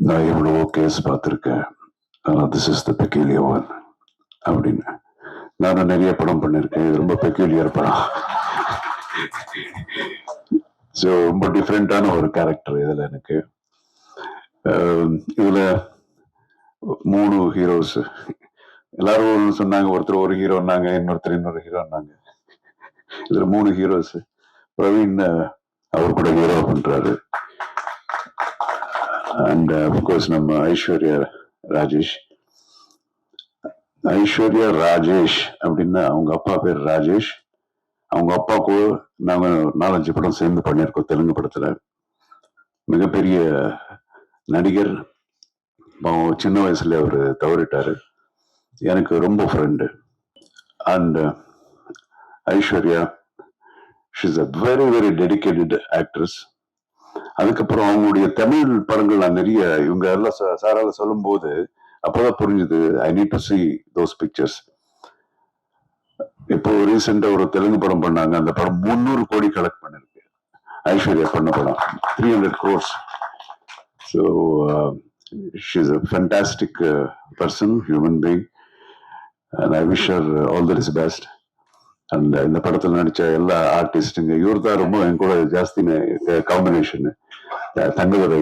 நான் எவ்வளவோ கேஸ் பார்த்துருக்கேன், ஆனால் this is the peculiar one அப்படின்னு. நானும் நிறைய படம் பண்ணியிருக்கேன், இது ரொம்ப பெக்யூலியர் படம். ஸோ ரொம்ப டிஃப்ரெண்டான ஒரு கேரக்டர் இதில் எனக்கு. இதில் 3 ஹீரோஸ். எல்லாரும் சொன்னாங்க, ஒருத்தர் ஒரு ஹீரோன்னாங்க, இன்னொருத்தர் இன்னொரு ஹீரோன்னாங்க. இதுல 3 ஹீரோஸ். பிரவீன் அவர் கூட ஹீரோ பண்றாரு. அண்ட் அப்கோர்ஸ் நம்ம ஐஸ்வர்யா ராஜேஷ். ஐஸ்வர்யா ராஜேஷ் அப்படின்னா அவங்க அப்பா பேர் ராஜேஷ். அவங்க அப்பாவுக்கு நாங்க 4-5 படம் சேர்ந்து பண்ணியிருக்கோம் தெலுங்கு படத்துல. மிகப்பெரிய நடிகர். சின்ன வயசுல அவரு தவறிட்டாரு. எனக்கு ரொம்ப friend. And Aishwarya, she's a very very dedicated actress. அதுக்கப்புறம் அவங்களுடைய தமிழ் படங்கள் நான் நிறைய இவங்க எல்லாம் சாரால சொல்லும் போது அப்பதான் புரிஞ்சுது, I need to see those pictures. இப்போ ரீசெண்டா ஒரு தெலுங்கு படம் பண்ணாங்க, அந்த படம் 300 கோடி கலெக்ட் பண்ணிருக்கு. ஐஸ்வர்யா பண்ண படம் 300 crores. So she's a fantastic person, human being. And I wish her all the best. And இந்த படத்தில் நடிச்ச எல்லா ஆர்டிஸ்டுங்க, இவர் தான் ரொம்ப என் கூட ஜாஸ்தி காம்பினேஷன். தங்கதுரை